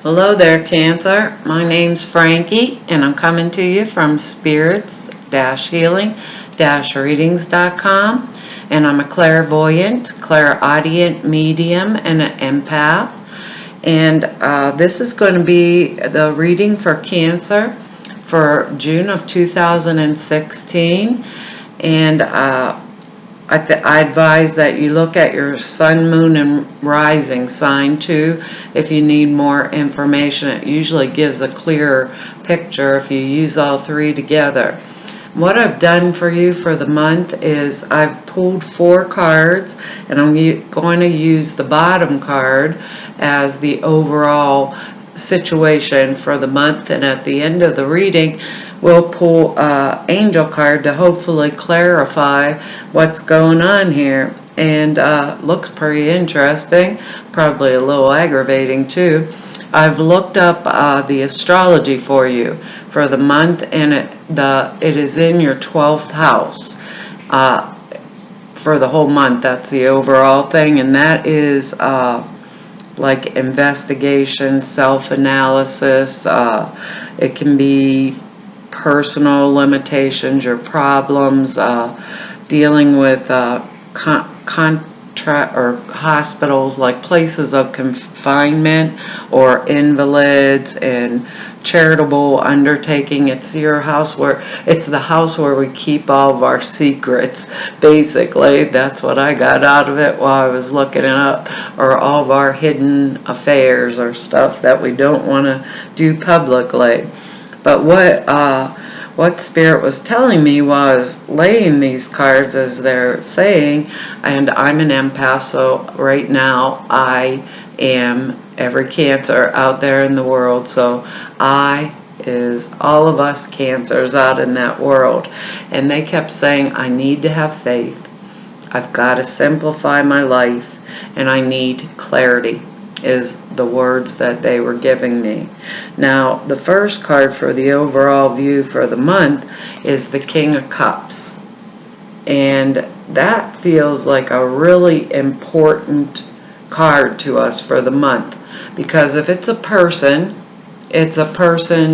Hello there, Cancer. My name's Frankie, and I'm coming to you from spirits-healing-readings.com. And I'm a clairvoyant, clairaudient medium, and an empath. And this is going to be the reading for Cancer for June of 2016. And I advise that you look at your sun, moon, and rising sign too if you need more information. It usually gives a clearer picture if you use all three together. What I've done for you for the month is I've pulled 4 cards, and I'm going to use the bottom card as the overall situation for the month, and at the end of the reading we'll pull an angel card to hopefully clarify what's going on here. And looks pretty interesting, probably a little aggravating too. I've looked up the astrology for you for the month, and it is in your 12th house for the whole month. That's the overall thing, and that is like investigation, self-analysis. It can be personal limitations, your problems, dealing with contract or hospitals, like places of confinement or invalids, and charitable undertaking. It's your house it's the house where we keep all of our secrets, basically. That's what I got out of it while I was looking it up, or all of our hidden affairs or stuff that we don't want to do publicly. But what Spirit was telling me while I was laying these cards, as they're saying, and I'm an empath, so right now I am every Cancer out there in the world. So I is all of us Cancers out in that world. And they kept saying, I need to have faith. I've got to simplify my life, and I need clarity, is the words that they were giving me. Now, the first card for the overall view for the month is the King of Cups. And that feels like a really important card to us for the month. Because if it's a person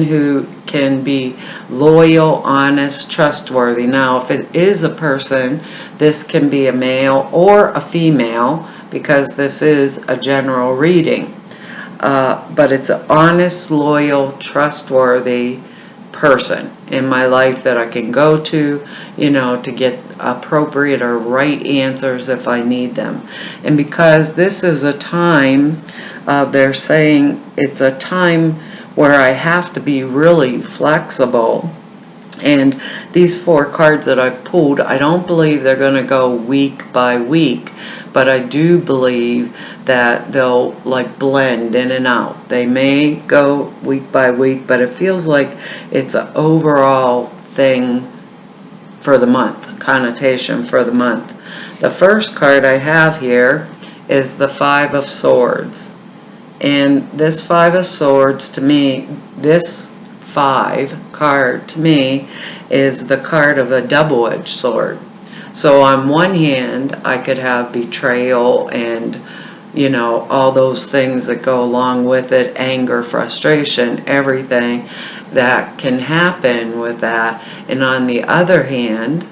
who can be loyal, honest, trustworthy. Now, if it is a person, this can be a male or a female, because this is a general reading. But it's an honest, loyal, trustworthy person in my life that I can go to, to get appropriate or right answers if I need them. And because this is a time, they're saying it's a time where I have to be really flexible. And these 4 cards that I've pulled, I don't believe they're going to go week by week, but I do believe that they'll like blend in and out. They may go week by week, but it feels like it's an overall thing for the month, connotation for the month. The first card I have here is the 5 of Swords. And this 5 of Swords, to me, this 5 card to me is the card of a double-edged sword. So on one hand, I could have betrayal and, all those things that go along with it, anger, frustration, everything that can happen with that. And on the other hand,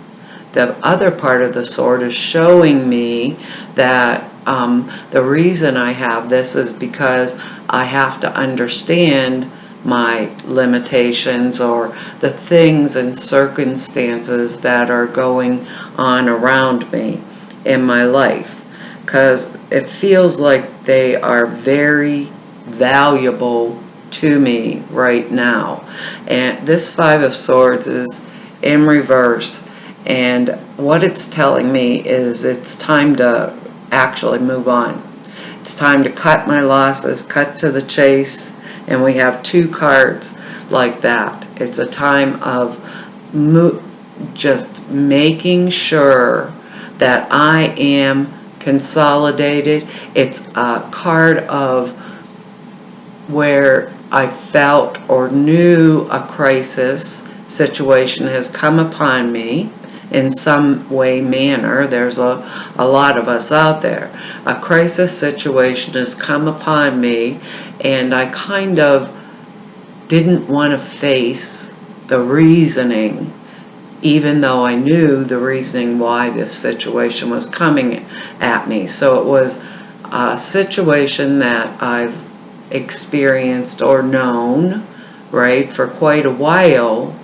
the other part of the sword is showing me that the reason I have this is because I have to understand my limitations, or the things and circumstances that are going on around me in my life, because it feels like they are very valuable to me right now. And this 5 of Swords is in reverse, and what it's telling me is it's time to actually move on. It's time to cut my losses, cut to the chase. And we have 2 cards like that. It's a time of just making sure that I am consolidated. It's a card of where I felt or knew a crisis situation has come upon me, in some way, manner. There's a lot of us out there. A crisis situation has come upon me, and I kind of didn't want to face the reasoning, even though I knew the reasoning why this situation was coming at me. So it was a situation that I've experienced or known, right, for quite a while,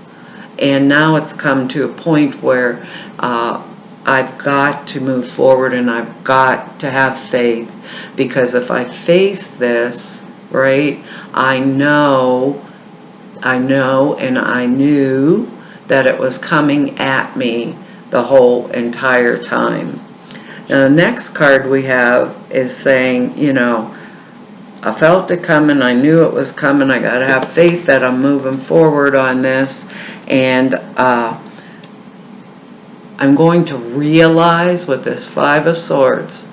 and now it's come to a point where I've got to move forward and I've got to have faith, because if I face this, right, I know and I knew that it was coming at me the whole entire time. Now, the next card we have is saying, I felt it coming, I knew it was coming, I got to have faith that I'm moving forward on this, and I'm going to realize with this Five of Swords,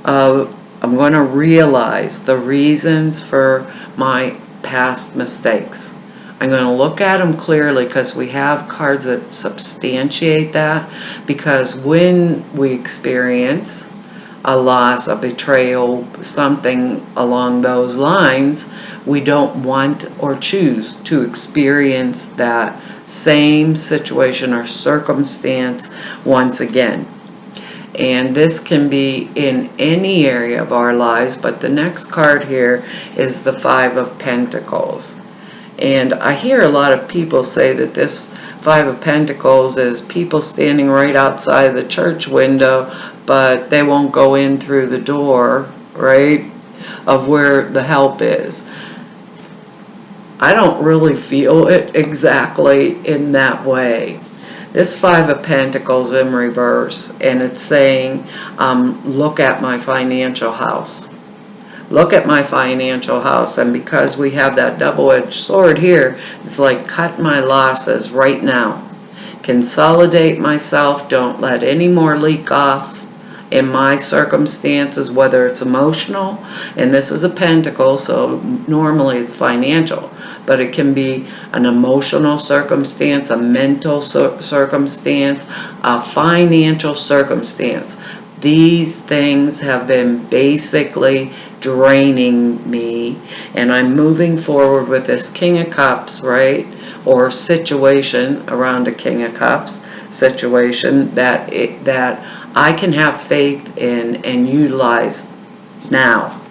I'm going to realize the reasons for my past mistakes. I'm going to look at them clearly, because we have cards that substantiate that, because when we experience a loss, a betrayal, something along those lines, we don't want or choose to experience that same situation or circumstance once again. And this can be in any area of our lives, but the next card here is the Five of Pentacles. And I hear a lot of people say that this Five of Pentacles is people standing right outside the church window, but they won't go in through the door, right, of where the help is. I don't really feel it exactly in that way. This Five of Pentacles in reverse, and it's saying, look at my financial house. Look at my financial house. And because we have that double-edged sword here, it's like, cut my losses right now. Consolidate myself. Don't let any more leak off in my circumstances, whether it's emotional, and this is a pentacle, so normally it's financial, but it can be an emotional circumstance, a mental circumstance, a financial circumstance. These things have been basically draining me, and I'm moving forward with this King of Cups, right, or situation around a King of Cups situation that I can have faith in and utilize now.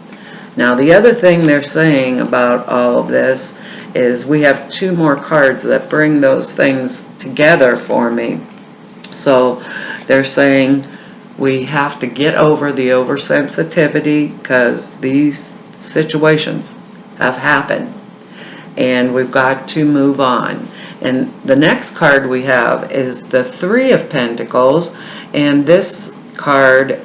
Now, the other thing they're saying about all of this is we have two more cards that bring those things together for me. So they're saying we have to get over the oversensitivity, because these situations have happened, and we've got to move on. And the next card we have is the Three of Pentacles, and this card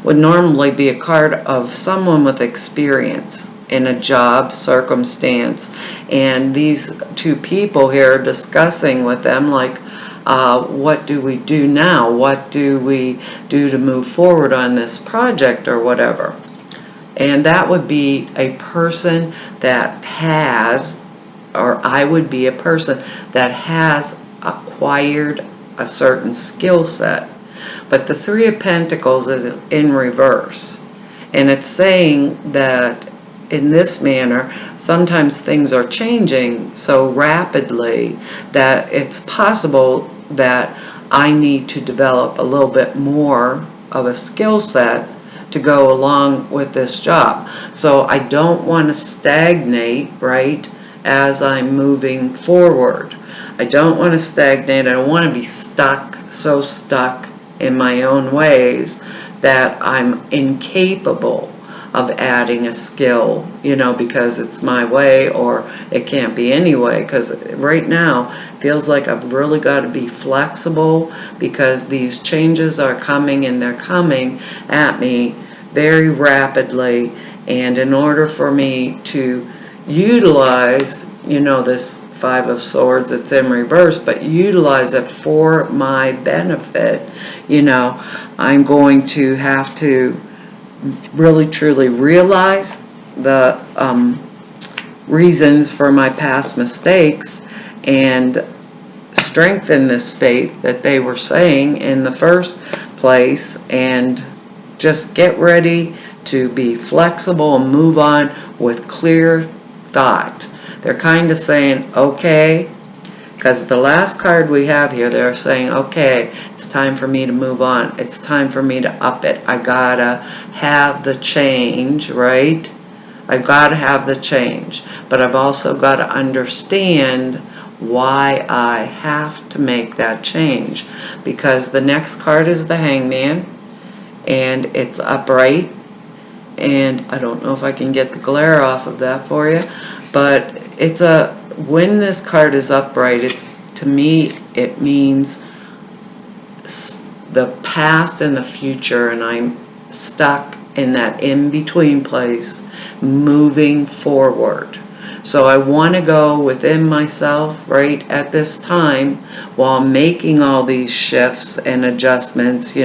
would normally be a card of someone with experience in a job circumstance, and these two people here are discussing with them, like, what do we do now? What do we do to move forward on this project or whatever? And that would be a person that has, or I would be a person that has acquired a certain skill set. But the Three of Pentacles is in reverse. And it's saying that in this manner, sometimes things are changing so rapidly that it's possible that I need to develop a little bit more of a skill set to go along with this job. So I don't want to stagnate, right, as I'm moving forward. I don't want to stagnate. I don't want to be stuck in my own ways that I'm incapable of adding a skill, because it's my way, or it can't be any way, because right now it feels like I've really got to be flexible, because these changes are coming, and they're coming at me very rapidly, and in order for me to utilize, this Five of Swords, it's in reverse, but utilize it for my benefit, I'm going to have to really truly realize the reasons for my past mistakes and strengthen this faith that they were saying in the first place, and just get ready to be flexible and move on with clear thought. They're kind of saying, okay, because the last card we have here, they're saying, okay, it's time for me to move on. It's time for me to up it. I gotta have the change, right? I've got to have the change. But I've also got to understand why I have to make that change. Because the next card is the Hangman, and it's upright. And I don't know if I can get the glare off of that for you, but when this card is upright, to me it means the past and the future, and I'm stuck in that in-between place, moving forward. So I want to go within myself right at this time while making all these shifts and adjustments.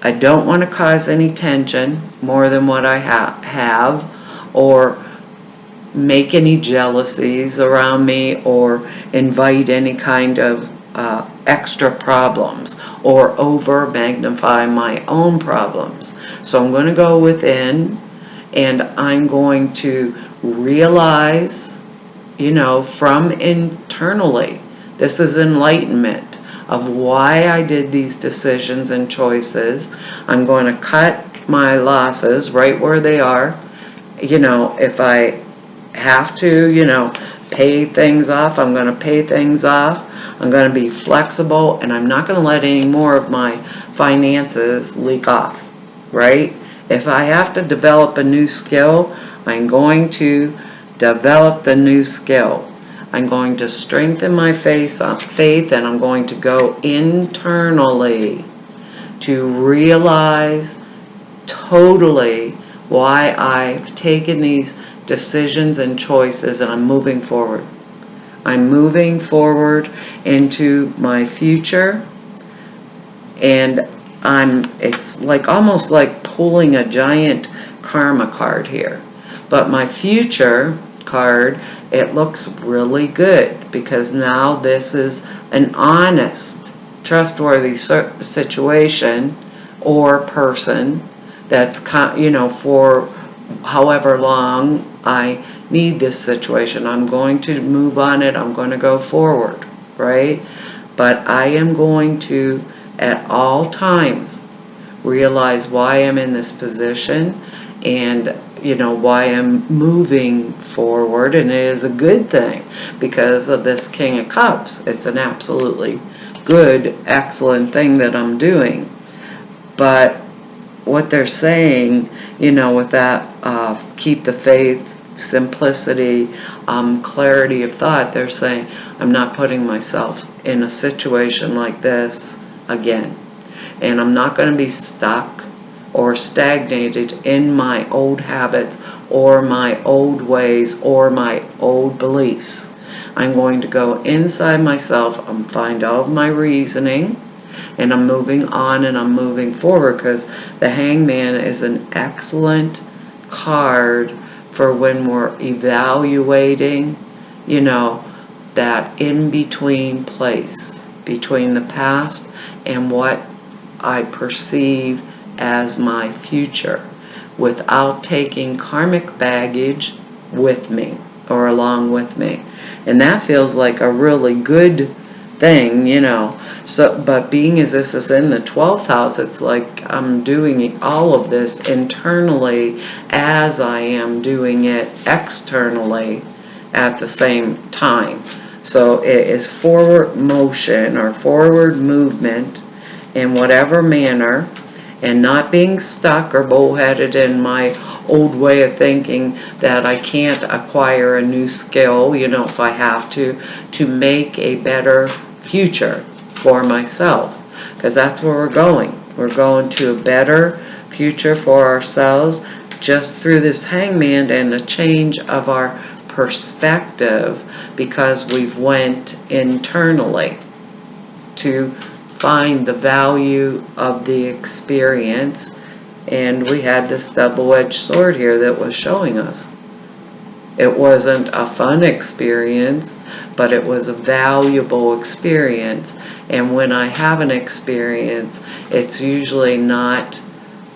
I don't want to cause any tension more than what I have, or make any jealousies around me, or invite any kind of extra problems, or over magnify my own problems. So I'm going to go within, and I'm going to realize, from internally, this is enlightenment of why I did these decisions and choices. I'm going to cut my losses right where they are. If I have to, pay things off, I'm going to pay things off. I'm going to be flexible, and I'm not going to let any more of my finances leak off, right? If I have to develop a new skill, I'm going to develop the new skill. I'm going to strengthen my faith, and I'm going to go internally to realize totally why I've taken these decisions and choices, and I'm moving forward. I'm moving forward into my future, and it's like almost like pulling a giant karma card here. But my future card, it looks really good, because now this is an honest, trustworthy situation or person that's, for however long I need this situation. I'm going to move on it. I'm going to go forward, right? But I am going to, at all times, realize why I'm in this position, and why I'm moving forward. And it is a good thing because of this King of Cups. It's an absolutely good, excellent thing that I'm doing. But what they're saying, with that keep the faith, simplicity, clarity of thought, they're saying, I'm not putting myself in a situation like this again. And I'm not going to be stuck or stagnated in my old habits, or my old ways, or my old beliefs. I'm going to go inside myself and find all of my reasoning, and I'm moving on, and I'm moving forward, because the Hangman is an excellent card for when we're evaluating, that in-between place between the past and what I perceive as my future, without taking karmic baggage with me or along with me. And that feels like a really good thing, So, but being as this is in the 12th house, it's like I'm doing all of this internally as I am doing it externally at the same time. So it is forward motion or forward movement in whatever manner, and not being stuck or bullheaded in my old way of thinking that I can't acquire a new skill, if I have to make a better future for myself. Because that's where we're going. We're going to a better future for ourselves just through this Hangman and a change of our perspective, because we've went internally to find the value of the experience, and we had this double-edged sword here that was showing us. It wasn't a fun experience, but it was a valuable experience. And when I have an experience, it's usually not,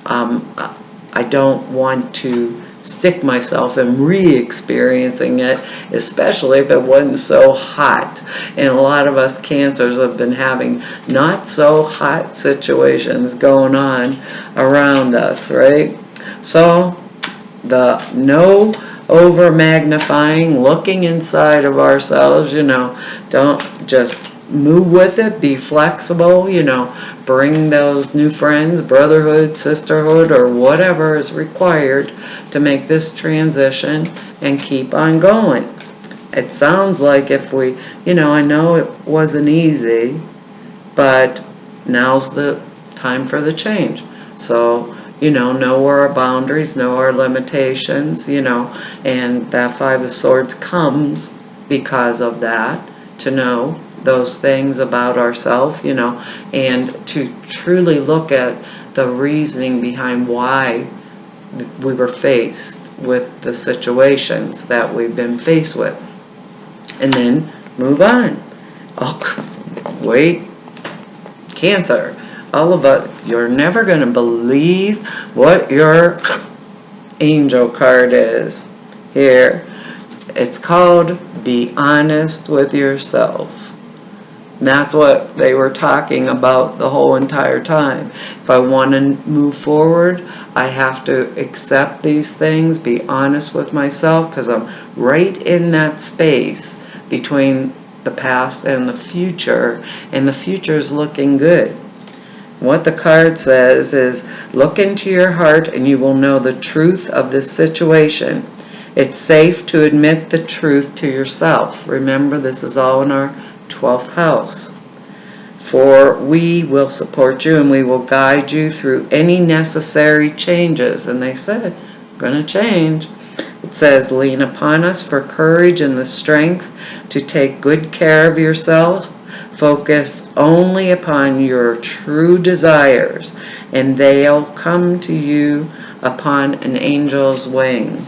I don't want to stick myself in re-experiencing it, especially if it wasn't so hot. And a lot of us cancers have been having not so hot situations going on around us, right? So the no over magnifying, looking inside of ourselves, don't just move with it, be flexible, bring those new friends, brotherhood, sisterhood, or whatever is required to make this transition and keep on going. It sounds like if we, I know it wasn't easy, but now's the time for the change. So, know our boundaries, know our limitations, and that Five of Swords comes because of that, to know those things about ourselves, and to truly look at the reasoning behind why we were faced with the situations that we've been faced with. And then move on. Oh, wait. Cancer. All of us, you're never going to believe what your angel card is. Here, it's called Be Honest with Yourself. And that's what they were talking about the whole entire time. If I want to move forward, I have to accept these things, be honest with myself, because I'm right in that space between the past and the future is looking good. What the card says is, look into your heart and you will know the truth of this situation. It's safe to admit the truth to yourself. Remember, this is all in our 12th house. For we will support you and we will guide you through any necessary changes. And they said, going to change. It says, lean upon us for courage and the strength to take good care of yourself. Focus only upon your true desires, and they'll come to you upon an angel's wing.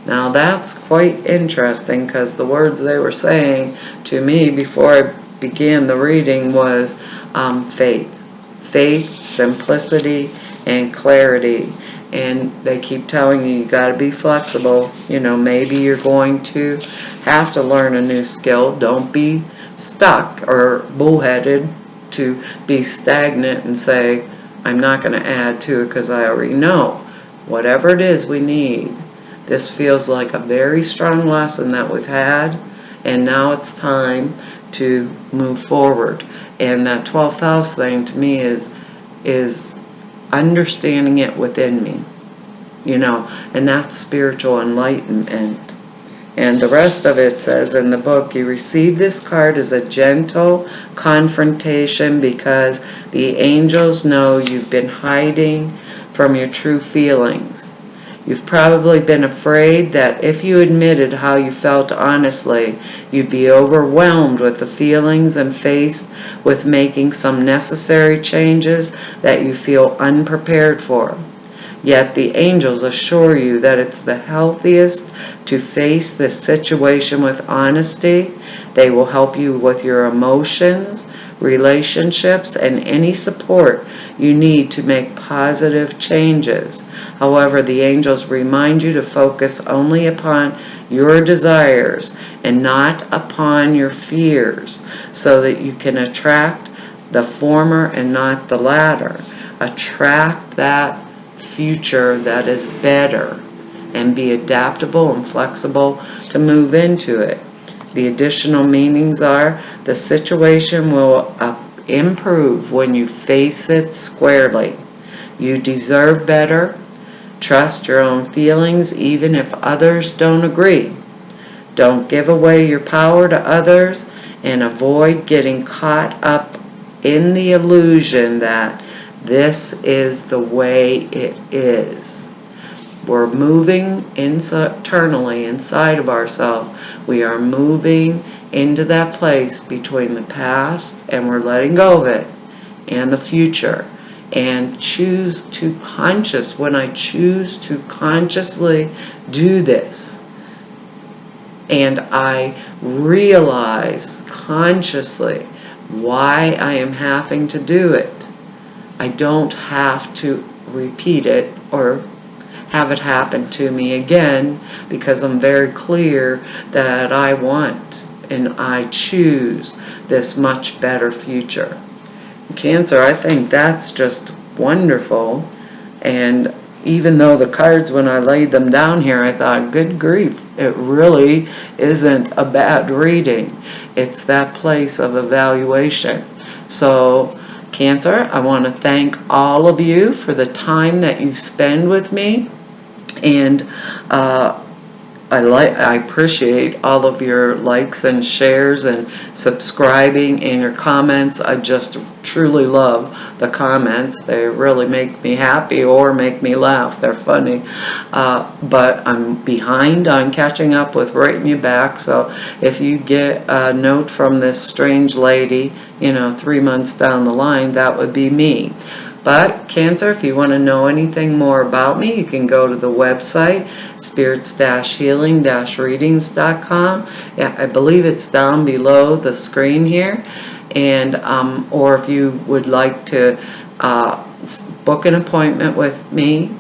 Now that's quite interesting, because the words they were saying to me before I began the reading was faith. Faith, simplicity, and clarity. And they keep telling you got to be flexible. Maybe you're going to have to learn a new skill. Don't be stuck or bullheaded to be stagnant and say, I'm not going to add to it because I already know. Whatever it is we need. This feels like a very strong lesson that we've had, and now it's time to move forward. And that 12th house thing to me is understanding it within me, and that's spiritual enlightenment. And the rest of it says in the book, you receive this card as a gentle confrontation because the angels know you've been hiding from your true feelings. You've probably been afraid that if you admitted how you felt honestly, you'd be overwhelmed with the feelings and faced with making some necessary changes that you feel unprepared for. Yet the angels assure you that it's the healthiest to face this situation with honesty. They will help you with your emotions, relationships, and any support you need to make positive changes. However, the angels remind you to focus only upon your desires and not upon your fears, so that you can attract the former and not the latter. Attract that future that is better and be adaptable and flexible to move into it. The additional meanings are the situation will improve when you face it squarely. You deserve better. Trust your own feelings even if others don't agree. Don't give away your power to others, and avoid getting caught up in the illusion that this is the way it is. We're moving internally inside of ourselves. We are moving into that place between the past, and we're letting go of it, and the future. And when I choose to consciously do this, and I realize consciously why I am having to do it. I don't have to repeat it or have it happen to me again, because I'm very clear that I want and I choose this much better future. Cancer, I think that's just wonderful. And even though the cards, when I laid them down here, I thought, good grief, it really isn't a bad reading. It's that place of evaluation. So, Cancer, I want to thank all of you for the time that you spend with me. And I appreciate all of your likes and shares and subscribing and your comments. I just truly love the comments. They really make me happy or make me laugh. They're funny. But I'm behind on catching up with writing you back. So if you get a note from this strange lady, 3 months down the line, that would be me. But Cancer, if you want to know anything more about me, you can go to the website, spirits-healing-readings.com. Yeah, I believe it's down below the screen here. And or if you would like to book an appointment with me,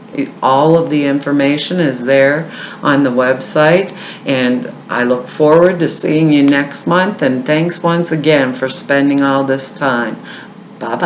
all of the information is there on the website. And I look forward to seeing you next month. And thanks once again for spending all this time. Bye-bye.